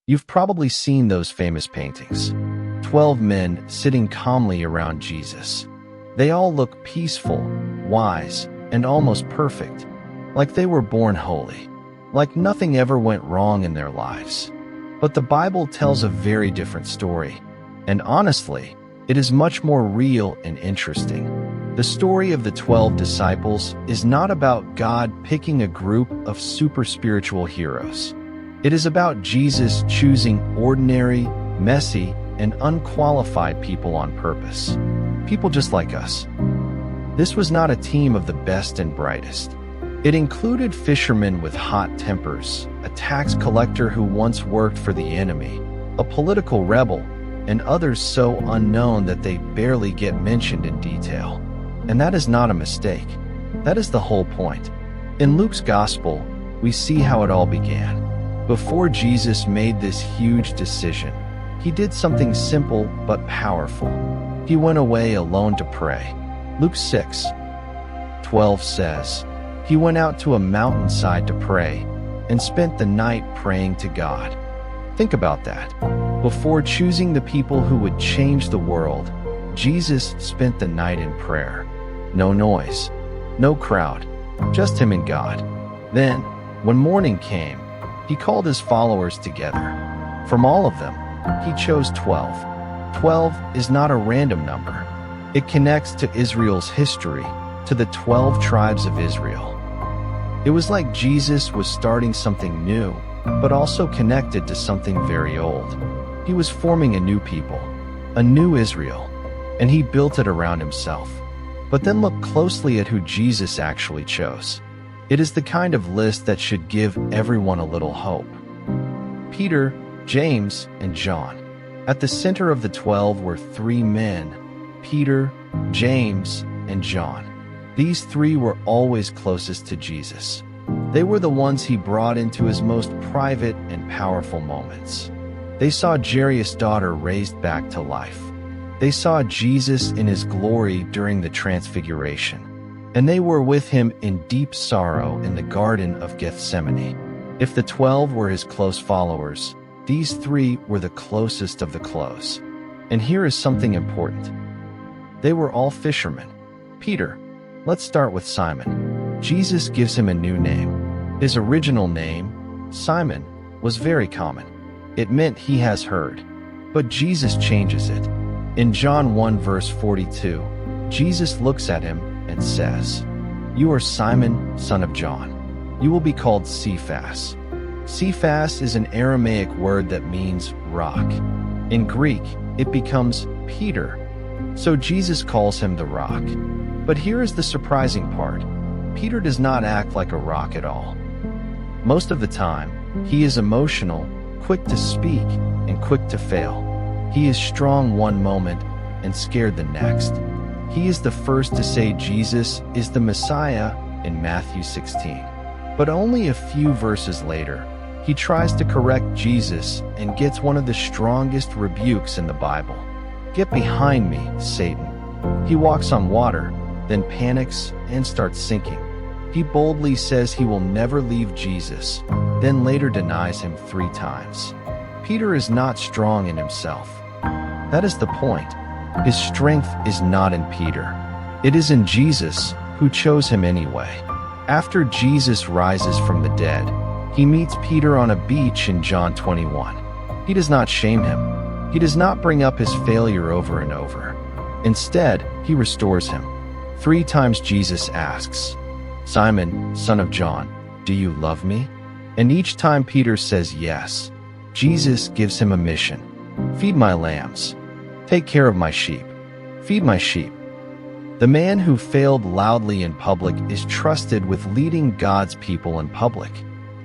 You've probably seen those famous paintings. 12 men sitting calmly around Jesus. They all look peaceful, wise, and almost perfect, like they were born holy, like nothing ever went wrong in their lives. But the Bible tells a very different story, and honestly, it is much more real and interesting. The story of the 12 disciples is not about God picking a group of super spiritual heroes. It is about Jesus choosing ordinary, messy, and unqualified people on purpose. People just like us. This was not a team of the best and brightest. It included fishermen with hot tempers, a tax collector who once worked for the enemy, a political rebel, and others so unknown that they barely get mentioned in detail. And that is not a mistake. That is the whole point. In Luke's gospel, we see how it all began. Before Jesus made this huge decision, he did something simple but powerful. He went away alone to pray. Luke 6:12 says, "He went out to a mountainside to pray and spent the night praying to God." Think about that. Before choosing the people who would change the world, Jesus spent the night in prayer. No noise, no crowd, just him and God. Then, when morning came, he called his followers together. From all of them, he chose 12. 12 is not a random number. It connects to Israel's history, to the 12 tribes of Israel. It was like Jesus was starting something new, but also connected to something very old. He was forming a new people, a new Israel, and he built it around himself. But then look closely at who Jesus actually chose. It is the kind of list that should give everyone a little hope. Peter, James, and John. At the center of the 12 were three men, Peter, James, and John. These three were always closest to Jesus. They were the ones he brought into his most private and powerful moments. They saw Jairus' daughter raised back to life. They saw Jesus in his glory during the Transfiguration. And they were with him in deep sorrow in the Garden of Gethsemane. If the 12 were his close followers, these three were the closest of the close. And here is something important. They were all fishermen. Peter. Let's start with Simon. Jesus gives him a new name. His original name, Simon, was very common. It meant he has heard. But Jesus changes it. In John 1 verse 42, Jesus looks at him and says, "You are Simon, son of John. You will be called Cephas." Cephas is an Aramaic word that means rock. In Greek, it becomes Peter. So Jesus calls him the rock. But here is the surprising part. Peter does not act like a rock at all. Most of the time, he is emotional, quick to speak, and quick to fail. He is strong one moment and scared the next. He is the first to say Jesus is the Messiah in Matthew 16. But only a few verses later, he tries to correct Jesus and gets one of the strongest rebukes in the Bible. "Get behind me, Satan." He walks on water, then panics and starts sinking. He boldly says he will never leave Jesus, then later denies him 3 times. Peter is not strong in himself. That is the point. His strength is not in Peter. It is in Jesus, who chose him anyway. After Jesus rises from the dead, he meets Peter on a beach in John 21. He does not shame him. He does not bring up his failure over and over. Instead, he restores him. 3 times Jesus asks, "Simon, son of John, do you love me?" And each time Peter says yes. Jesus gives him a mission. "Feed my lambs. Take care of my sheep. Feed my sheep." The man who failed loudly in public is trusted with leading God's people in public.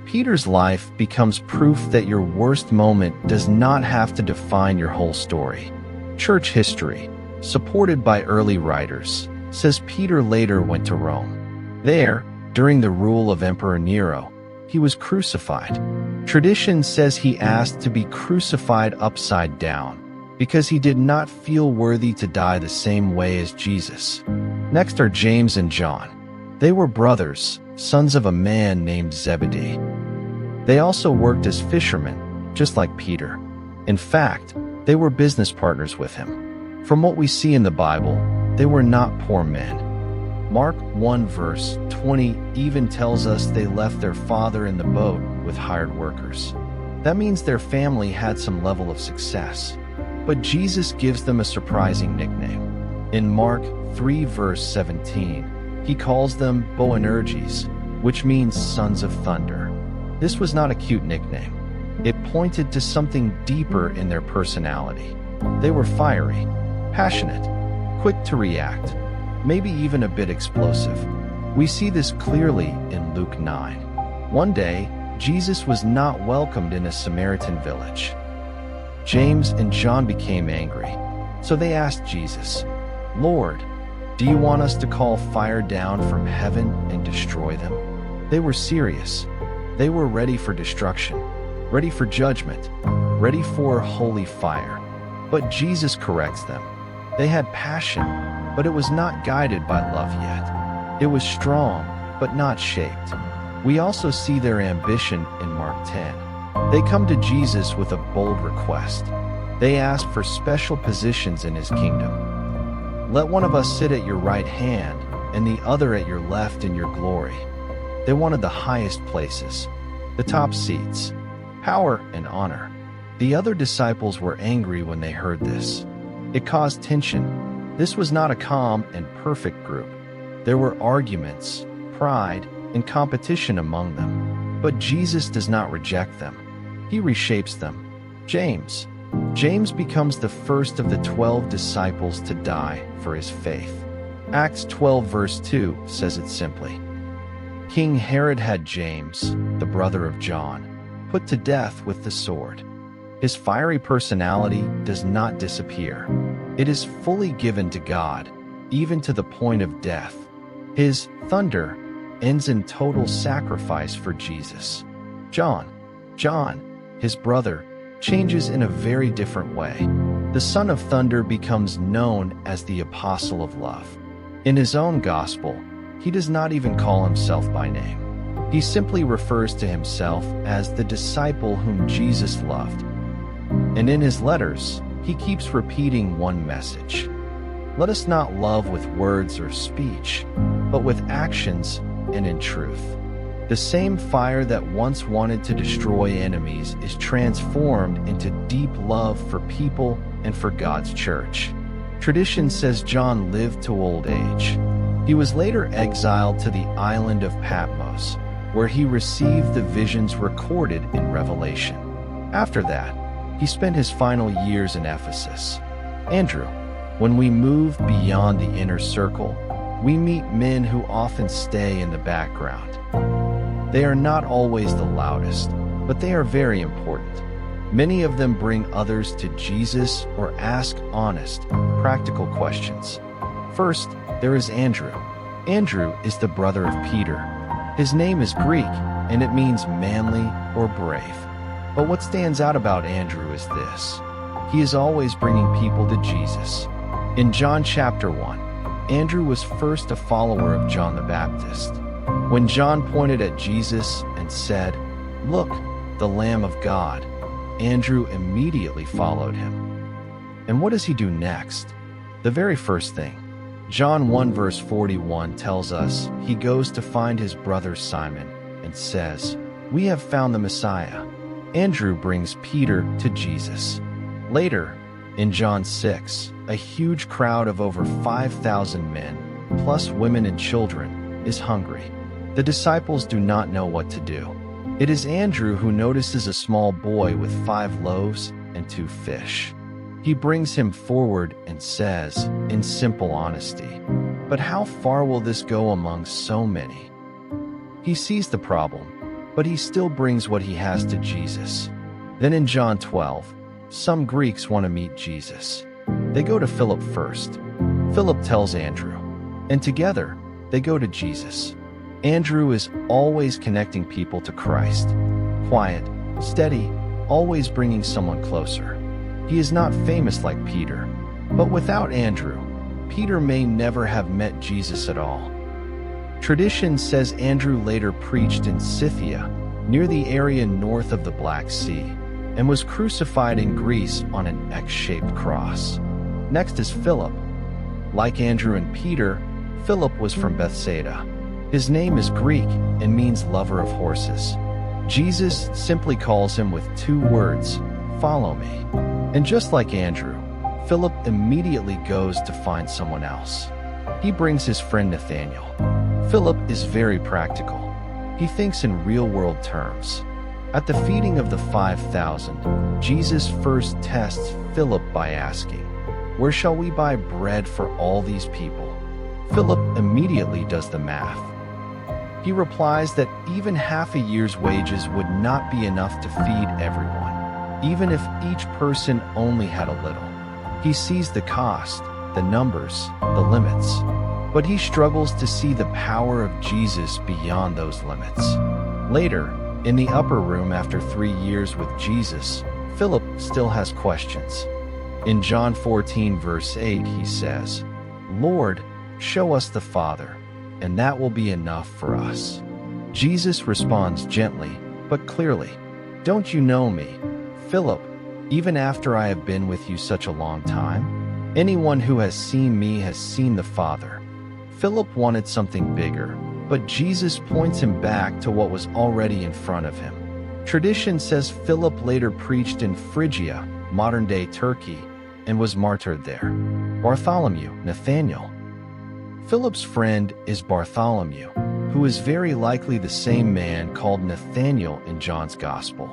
Peter's life becomes proof that your worst moment does not have to define your whole story. Church history, supported by early writers, says Peter later went to Rome. There, during the rule of Emperor Nero, he was crucified. Tradition says he asked to be crucified upside down because he did not feel worthy to die the same way as Jesus. Next are James and John. They were brothers, sons of a man named Zebedee. They also worked as fishermen, just like Peter. In fact, they were business partners with him. From what we see in the Bible, they were not poor men. Mark 1 verse 20 even tells us they left their father in the boat with hired workers. That means their family had some level of success. But Jesus gives them a surprising nickname. In Mark 3 verse 17, he calls them Boanerges, which means sons of thunder. This was not a cute nickname. It pointed to something deeper in their personality. They were fiery, passionate, quick to react, maybe even a bit explosive. We see this clearly in Luke 9. One day, Jesus was not welcomed in a Samaritan village. James and John became angry, so they asked Jesus, "Lord, do you want us to call fire down from heaven and destroy them?" They were serious. They were ready for destruction, ready for judgment, ready for holy fire. But Jesus corrects them. They had passion, but it was not guided by love yet. It was strong, but not shaped. We also see their ambition in Mark 10. They come to Jesus with a bold request. They ask for special positions in his kingdom. "Let one of us sit at your right hand and the other at your left in your glory." They wanted the highest places, the top seats, power and honor. The other disciples were angry when they heard this. It caused tension. This was not a calm and perfect group. There were arguments, pride, and competition among them. But Jesus does not reject them. He reshapes them. James becomes the first of the 12 disciples to die for his faith. Acts 12 verse 2 says it simply. King Herod had James, the brother of John, put to death with the sword. His fiery personality does not disappear. It is fully given to God, even to the point of death. His thunder ends in total sacrifice for Jesus. John, his brother, changes in a very different way. The Son of Thunder becomes known as the Apostle of Love. In his own gospel, he does not even call himself by name. He simply refers to himself as the disciple whom Jesus loved. And in his letters, he keeps repeating one message. Let us not love with words or speech, but with actions and in truth. The same fire that once wanted to destroy enemies is transformed into deep love for people and for God's church. Tradition says John lived to old age. He was later exiled to the island of Patmos, where he received the visions recorded in Revelation. After that, he spent his final years in Ephesus. Andrew, when we move beyond the inner circle, we meet men who often stay in the background. They are not always the loudest, but they are very important. Many of them bring others to Jesus or ask honest, practical questions. First, there is Andrew. Andrew is the brother of Peter. His name is Greek, and it means manly or brave. But what stands out about Andrew is this. He is always bringing people to Jesus. In John chapter 1, Andrew was first a follower of John the Baptist. When John pointed at Jesus and said, "Look, the Lamb of God," Andrew immediately followed him. And what does he do next? The very first thing. John 1 verse 41 tells us he goes to find his brother Simon and says, "We have found the Messiah." Andrew brings Peter to Jesus. Later, in John 6, a huge crowd of over 5,000 men, plus women and children, is hungry. The disciples do not know what to do. It is Andrew who notices a small boy with 5 loaves and 2 fish. He brings him forward and says, in simple honesty, "But how far will this go among so many?" He sees the problem, but he still brings what he has to Jesus. Then in John 12, some Greeks want to meet Jesus. They go to Philip first. Philip tells Andrew, and together they go to Jesus. Andrew is always connecting people to Christ. Quiet, steady, always bringing someone closer. He is not famous like Peter, but without Andrew, Peter may never have met Jesus at all. Tradition says Andrew later preached in Scythia, near the area north of the Black Sea, and was crucified in Greece on an X-shaped cross. Next is Philip. Like Andrew and Peter, Philip was from Bethsaida. His name is Greek and means lover of horses. Jesus simply calls him with 2 words, "Follow me." And just like Andrew, Philip immediately goes to find someone else. He brings his friend Nathanael. Philip is very practical. He thinks in real-world terms. At the feeding of the 5,000, Jesus first tests Philip by asking, "Where shall we buy bread for all these people?" Philip immediately does the math. He replies that even half a year's wages would not be enough to feed everyone, even if each person only had a little. He sees the cost, the numbers, the limits, but he struggles to see the power of Jesus beyond those limits. Later, in the upper room after 3 years with Jesus, Philip still has questions. In John 14 verse 8 he says, "Lord, show us the Father, and that will be enough for us." Jesus responds gently, but clearly, "Don't you know me, Philip, even after I have been with you such a long time? Anyone who has seen me has seen the Father." Philip wanted something bigger, but Jesus points him back to what was already in front of him. Tradition says Philip later preached in Phrygia, modern-day Turkey, and was martyred there. Bartholomew, Nathanael. Philip's friend is Bartholomew, who is very likely the same man called Nathanael in John's Gospel.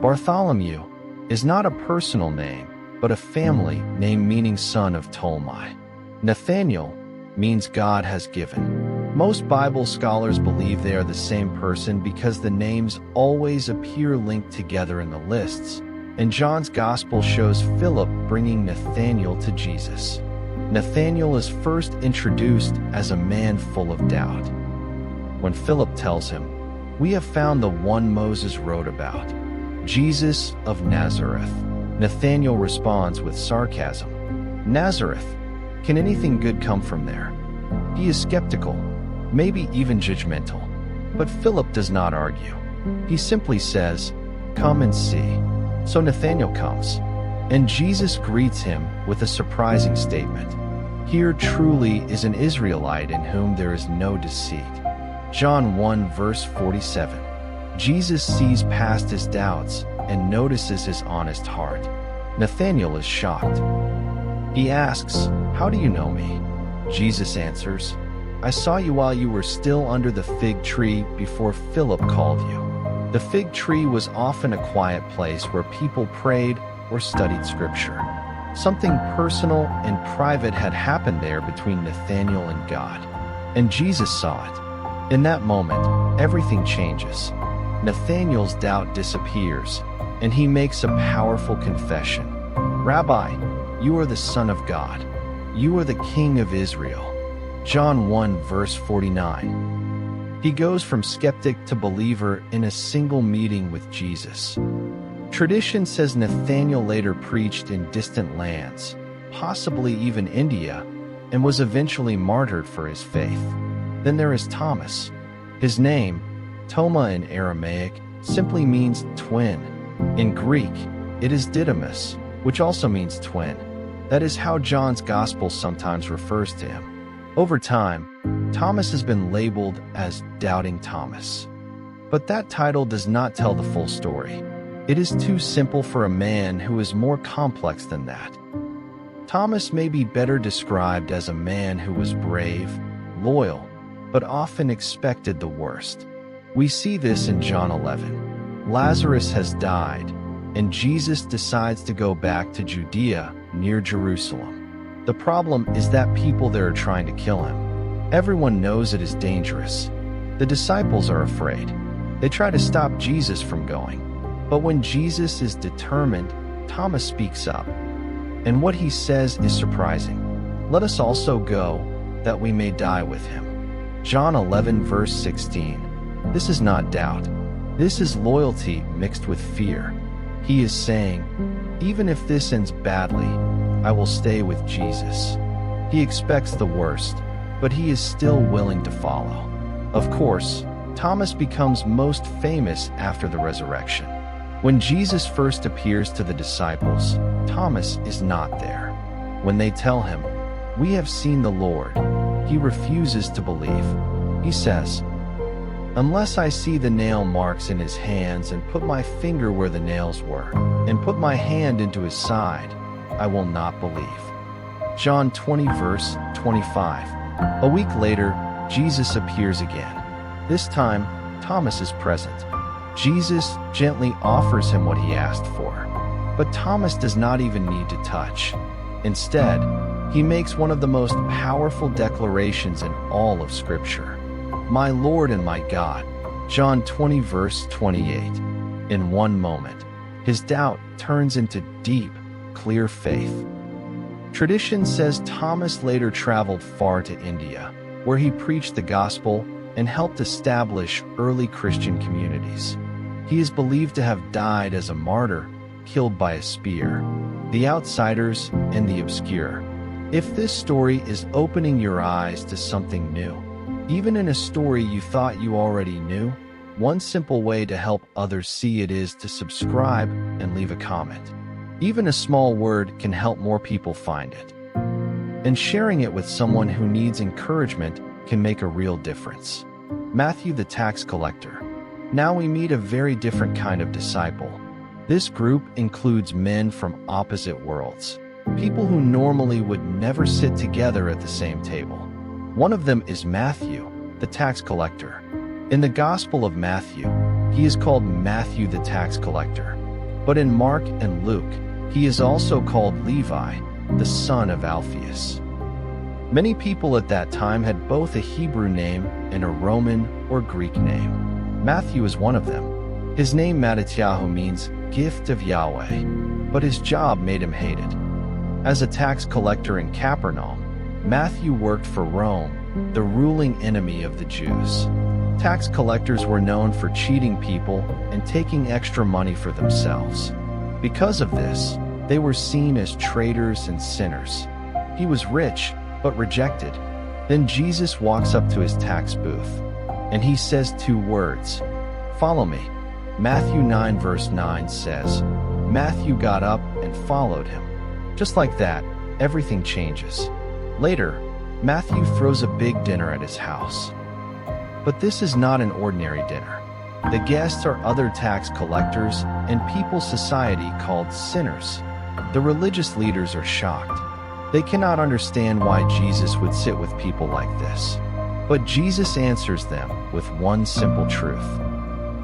Bartholomew is not a personal name, but a family name meaning son of Ptolemy. Nathanael means God has given. Most Bible scholars believe they are the same person because the names always appear linked together in the lists, and John's Gospel shows Philip bringing Nathanael to Jesus. Nathanael is first introduced as a man full of doubt. When Philip tells him, "We have found the one Moses wrote about, Jesus of Nazareth," Nathanael responds with sarcasm, "Nazareth? Can anything good come from there?" He is skeptical, maybe even judgmental. But Philip does not argue. He simply says, "Come and see." So Nathanael comes, and Jesus greets him with a surprising statement. "Here truly is an Israelite in whom there is no deceit." John 1 verse 47. Jesus sees past his doubts and notices his honest heart. Nathanael is shocked. He asks, "How do you know me?" Jesus answers, "I saw you while you were still under the fig tree before Philip called you." The fig tree was often a quiet place where people prayed or studied scripture. Something personal and private had happened there between Nathanael and God, and Jesus saw it. In that moment, everything changes. Nathanael's doubt disappears, and he makes a powerful confession. "Rabbi, you are the Son of God. You are the King of Israel." John 1 verse 49. He goes from skeptic to believer in a single meeting with Jesus. Tradition says Nathanael later preached in distant lands, possibly even India, and was eventually martyred for his faith. Then there is Thomas. His name, Toma in Aramaic, simply means twin. In Greek, it is Didymus, which also means twin. That is how John's Gospel sometimes refers to him. Over time, Thomas has been labeled as Doubting Thomas. But that title does not tell the full story. It is too simple for a man who is more complex than that. Thomas may be better described as a man who was brave, loyal, but often expected the worst. We see this in John 11. Lazarus has died, and Jesus decides to go back to Judea near Jerusalem. The problem is that people there are trying to kill him. Everyone knows it is dangerous. The disciples are afraid. They try to stop Jesus from going. But when Jesus is determined, Thomas speaks up. And what he says is surprising. "Let us also go, that we may die with him." John 11 verse 16. This is not doubt. This is loyalty mixed with fear. He is saying, even if this ends badly, I will stay with Jesus. He expects the worst, but he is still willing to follow. Of course, Thomas becomes most famous after the resurrection. When Jesus first appears to the disciples, Thomas is not there. When they tell him, "We have seen the Lord," he refuses to believe. He says, "Unless I see the nail marks in his hands and put my finger where the nails were, and put my hand into his side, I will not believe." John 20 verse 25. A week later, Jesus appears again. This time, Thomas is present. Jesus gently offers him what he asked for. But Thomas does not even need to touch. Instead, he makes one of the most powerful declarations in all of Scripture. "My Lord and my God." John 20 verse 28. In one moment, his doubt turns into deep, clear faith. Tradition says Thomas later traveled far to India, where he preached the gospel and helped establish early Christian communities. He is believed to have died as a martyr, killed by a spear. The outsiders and the obscure. If this story is opening your eyes to something new, even in a story you thought you already knew, one simple way to help others see it is to subscribe and leave a comment. Even a small word can help more people find it. And sharing it with someone who needs encouragement can make a real difference. Matthew the tax collector. Now we meet a very different kind of disciple. This group includes men from opposite worlds, people who normally would never sit together at the same table. One of them is Matthew, the tax collector. In the Gospel of Matthew, he is called Matthew the tax collector. But in Mark and Luke, he is also called Levi, the son of Alphaeus. Many people at that time had both a Hebrew name and a Roman or Greek name. Matthew is one of them. His name Mattatyahu means gift of Yahweh, but his job made him hated. As a tax collector in Capernaum, Matthew worked for Rome, the ruling enemy of the Jews. Tax collectors were known for cheating people and taking extra money for themselves. Because of this, they were seen as traitors and sinners. He was rich, but rejected. Then Jesus walks up to his tax booth, and he says two words, "Follow me." Matthew 9 verse 9 says, Matthew got up and followed him. Just like that, everything changes. Later, Matthew throws a big dinner at his house. But this is not an ordinary dinner. The guests are other tax collectors and people society called sinners. The religious leaders are shocked. They cannot understand why Jesus would sit with people like this. But Jesus answers them with one simple truth.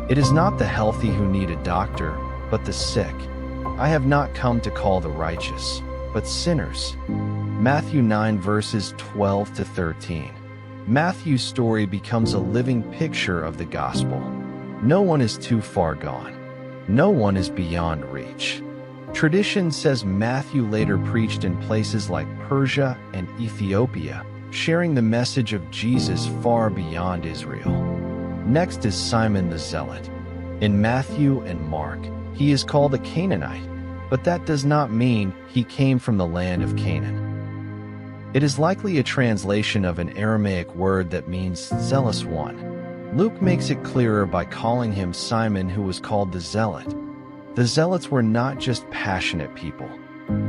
It is not the healthy who need a doctor, but the sick. I have not come to call the righteous, but sinners. Matthew 9 verses 12 to 13. Matthew's story becomes a living picture of the gospel. No one is too far gone. No one is beyond reach. Tradition says Matthew later preached in places like Persia and Ethiopia, sharing the message of Jesus far beyond Israel. Next is Simon the Zealot. In Matthew and Mark, he is called a Canaanite, but that does not mean he came from the land of Canaan. It is likely a translation of an Aramaic word that means zealous one. Luke makes it clearer by calling him Simon, who was called the Zealot. The Zealots were not just passionate people.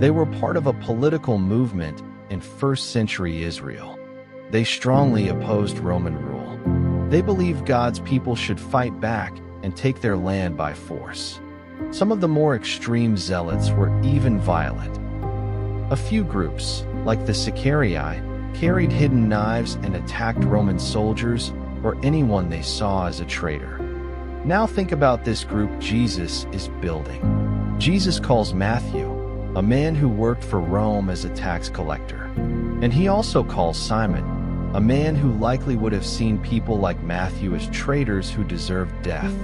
They were part of a political movement in first century Israel. They strongly opposed Roman rule. They believed God's people should fight back and take their land by force. Some of the more extreme zealots were even violent. A few groups, like the Sicarii, carried hidden knives and attacked Roman soldiers or anyone they saw as a traitor. Now think about this group Jesus is building. Jesus calls Matthew, a man who worked for Rome as a tax collector. And he also calls Simon, a man who likely would have seen people like Matthew as traitors who deserved death.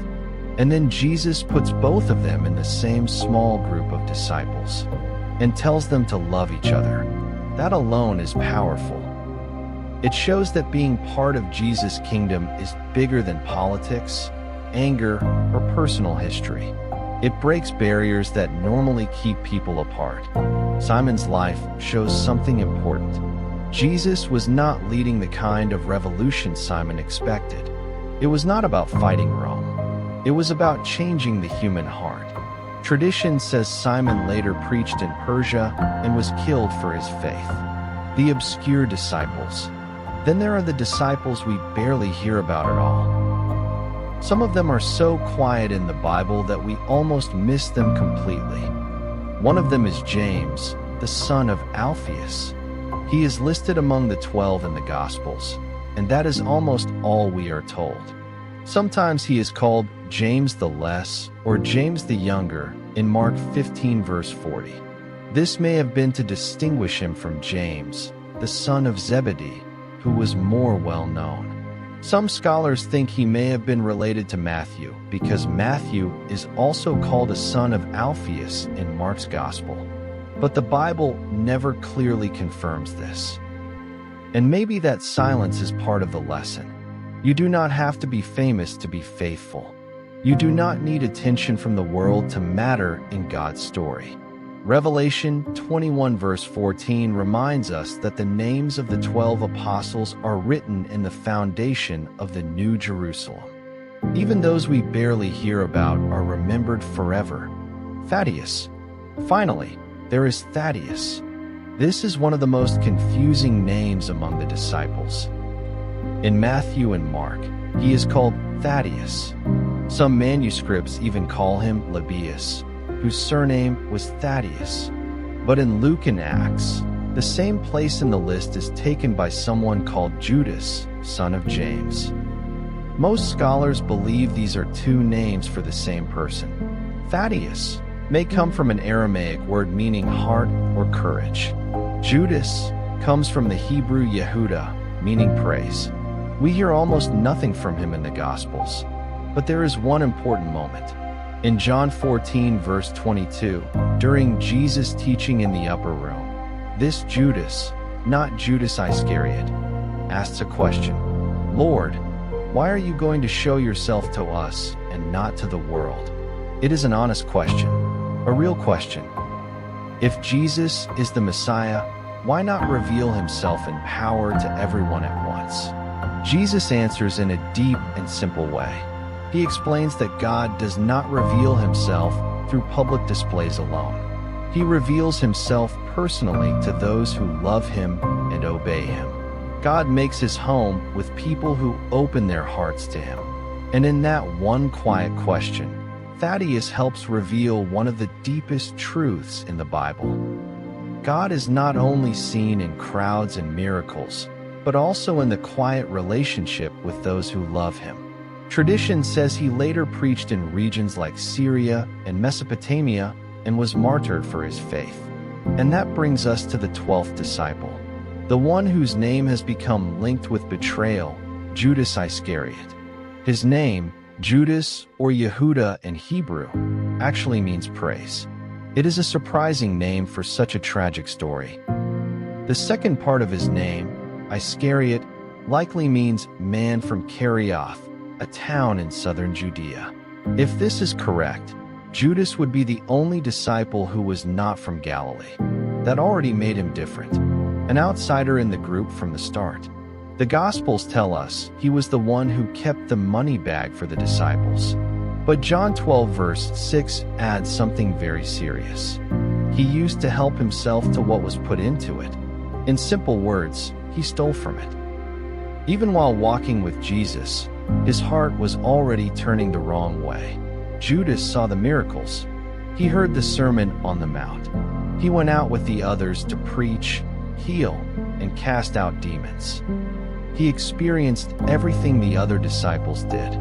And then Jesus puts both of them in the same small group of disciples and tells them to love each other. That alone is powerful. It shows that being part of Jesus' kingdom is bigger than politics, anger, or personal history. It breaks barriers that normally keep people apart. Simon's life shows something important. Jesus was not leading the kind of revolution Simon expected. It was not about fighting Rome. It was about changing the human heart. Tradition says Simon later preached in Persia and was killed for his faith. The obscure disciples. Then there are the disciples we barely hear about at all. Some of them are so quiet in the Bible that we almost miss them completely. One of them is James, the son of Alphaeus. He is listed among the 12 in the Gospels, and that is almost all we are told. Sometimes he is called James the Less or James the Younger in Mark 15 verse 40. This may have been to distinguish him from James, the son of Zebedee, who was more well known. Some scholars think he may have been related to Matthew because Matthew is also called a son of Alphaeus in Mark's Gospel. But the Bible never clearly confirms this. And maybe that silence is part of the lesson. You do not have to be famous to be faithful. You do not need attention from the world to matter in God's story. Revelation 21 verse 14 reminds us that the names of the 12 apostles are written in the foundation of the New Jerusalem. Even those we barely hear about are remembered forever. Thaddeus. Finally, there is Thaddeus. This is one of the most confusing names among the disciples. In Matthew and Mark, he is called Thaddeus. Some manuscripts even call him Lebbaeus, whose surname was Thaddeus. But in Luke and Acts, the same place in the list is taken by someone called Judas, son of James. Most scholars believe these are two names for the same person. Thaddeus may come from an Aramaic word meaning heart or courage. Judas comes from the Hebrew Yehuda, meaning praise. We hear almost nothing from him in the Gospels, but there is one important moment. In John 14 verse 22, during Jesus' teaching in the upper room, this Judas, not Judas Iscariot, asks a question. Lord, why are you going to show yourself to us and not to the world? It is an honest question, a real question. If Jesus is the Messiah, why not reveal himself in power to everyone at once? Jesus answers in a deep and simple way. He explains that God does not reveal himself through public displays alone. He reveals himself personally to those who love him and obey him. God makes his home with people who open their hearts to him. And in that one quiet question, Thaddeus helps reveal one of the deepest truths in the Bible. God is not only seen in crowds and miracles, but also in the quiet relationship with those who love him. Tradition says he later preached in regions like Syria and Mesopotamia and was martyred for his faith. And that brings us to the 12th disciple, the one whose name has become linked with betrayal, Judas Iscariot. His name, Judas or Yehuda in Hebrew, actually means praise. It is a surprising name for such a tragic story. The second part of his name, Iscariot, likely means man from Kerioth, a town in southern Judea. If this is correct, Judas would be the only disciple who was not from Galilee. That already made him different, an outsider in the group from the start. The Gospels tell us he was the one who kept the money bag for the disciples. But John 12 verse 6 adds something very serious. He used to help himself to what was put into it. In simple words, he stole from it. Even while walking with Jesus, his heart was already turning the wrong way. Judas saw the miracles. He heard the Sermon on the Mount. He went out with the others to preach, heal, and cast out demons. He experienced everything the other disciples did,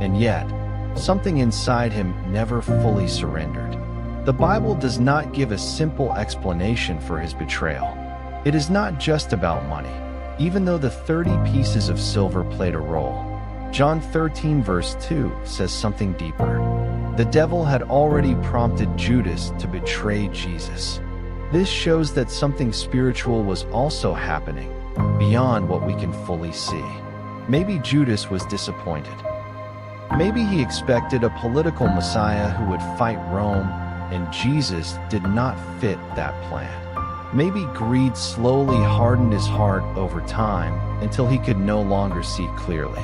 and yet, something inside him never fully surrendered. The Bible does not give a simple explanation for his betrayal. It is not just about money, even though the 30 pieces of silver played a role. John 13 verse 2 says something deeper. The devil had already prompted Judas to betray Jesus. This shows that something spiritual was also happening, beyond what we can fully see. Maybe Judas was disappointed. Maybe he expected a political Messiah who would fight Rome, and Jesus did not fit that plan. Maybe greed slowly hardened his heart over time until he could no longer see clearly.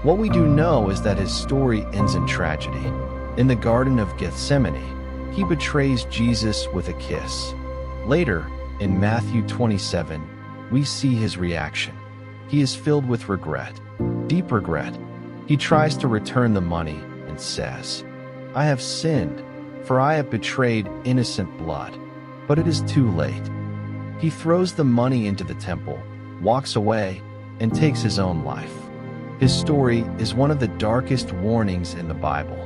What we do know is that his story ends in tragedy. In the Garden of Gethsemane, He betrays Jesus with a kiss. Later, in Matthew 27, we see his reaction. He is filled with regret, deep regret. He tries to return the money and says, "I have sinned, for I have betrayed innocent blood." But it is too late. He throws the money into the temple, walks away, and takes his own life. His story is one of the darkest warnings in the Bible.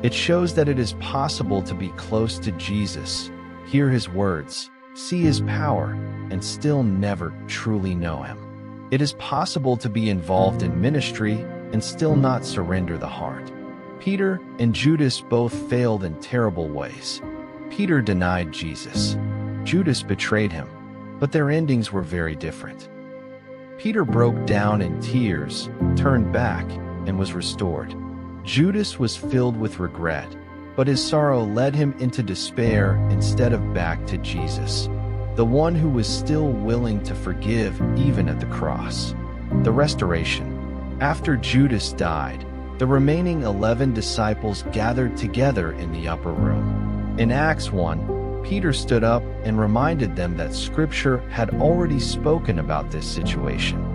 It shows that it is possible to be close to Jesus, hear his words, see his power, and still never truly know him. It is possible to be involved in ministry and still not surrender the heart. Peter and Judas both failed in terrible ways. Peter denied Jesus. Judas betrayed him, but their endings were very different. Peter broke down in tears, turned back, and was restored. Judas was filled with regret, but his sorrow led him into despair instead of back to Jesus, the one who was still willing to forgive even at the cross. The restoration. After Judas died, the remaining 11 disciples gathered together in the upper room. In Acts 1, Peter stood up and reminded them that Scripture had already spoken about this situation.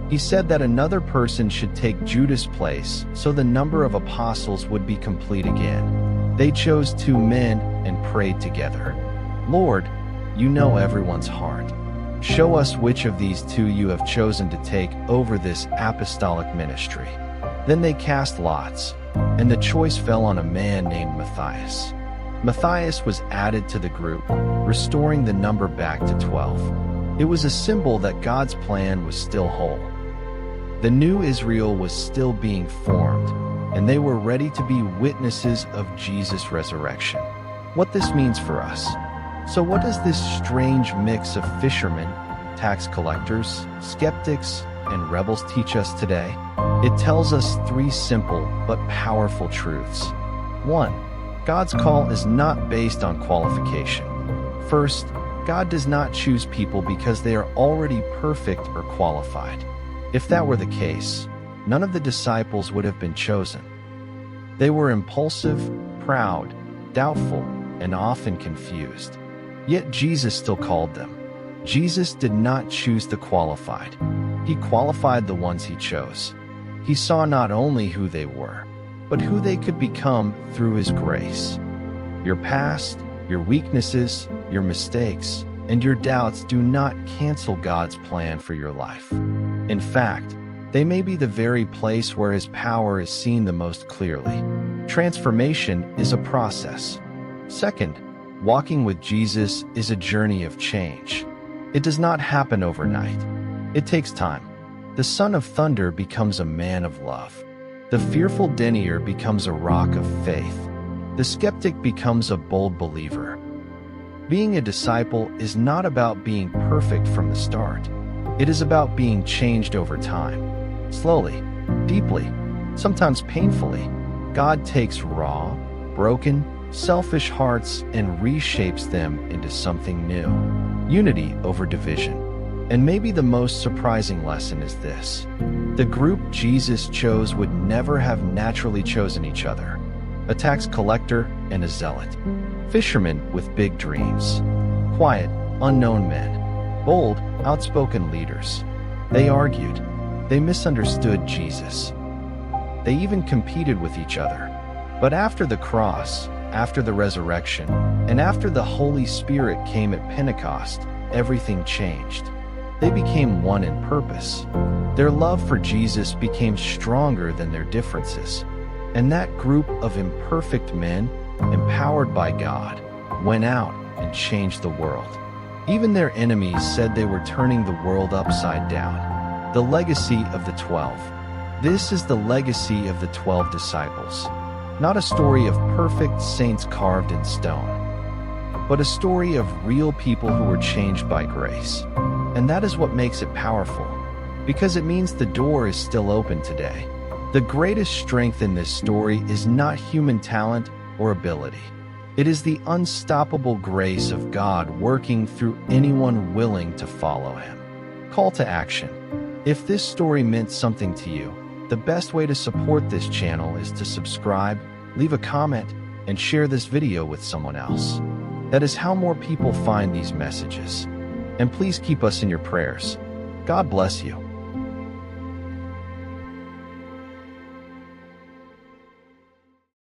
He said that another person should take Judas' place so the number of apostles would be complete again. They chose 2 men and prayed together. "Lord, you know everyone's heart. Show us which of these 2 you have chosen to take over this apostolic ministry." Then they cast lots, and the choice fell on a man named Matthias. Matthias was added to the group, restoring the number back to 12. It was a symbol that God's plan was still whole. The new Israel was still being formed, and they were ready to be witnesses of Jesus' resurrection. What this means for us. So what does this strange mix of fishermen, tax collectors, skeptics, and rebels teach us today? It tells us 3 simple but powerful truths. 1. God's call is not based on qualification. First, God does not choose people because they are already perfect or qualified. If that were the case, none of the disciples would have been chosen. They were impulsive, proud, doubtful, and often confused. Yet Jesus still called them. Jesus did not choose the qualified. He qualified the ones he chose. He saw not only who they were, but who they could become through his grace. Your past, your weaknesses, your mistakes, and your doubts do not cancel God's plan for your life. In fact, they may be the very place where his power is seen the most clearly. Transformation is a process. Second, walking with Jesus is a journey of change. It does not happen overnight. It takes time. The son of thunder becomes a man of love. The fearful denier becomes a rock of faith. The skeptic becomes a bold believer. Being a disciple is not about being perfect from the start. It is about being changed over time. Slowly, deeply, sometimes painfully, God takes raw, broken, selfish hearts and reshapes them into something new. Unity over division. And maybe the most surprising lesson is this. The group Jesus chose would never have naturally chosen each other. A tax collector and a zealot. Fishermen with big dreams. Quiet, unknown men. Bold, outspoken leaders. They argued. They misunderstood Jesus. They even competed with each other. But after the cross, after the resurrection, and after the Holy Spirit came at Pentecost, everything changed. They became one in purpose. Their love for Jesus became stronger than their differences. And that group of imperfect men, empowered by God, went out and changed the world. Even their enemies said they were turning the world upside down. The legacy of the 12. This is the legacy of the 12 disciples. Not a story of perfect saints carved in stone, but a story of real people who were changed by grace. And that is what makes it powerful, because it means the door is still open today. The greatest strength in this story is not human talent or ability. It is the unstoppable grace of God working through anyone willing to follow him. Call to action. If this story meant something to you, the best way to support this channel is to subscribe, leave a comment, and share this video with someone else. That is how more people find these messages. And please keep us in your prayers. God bless you.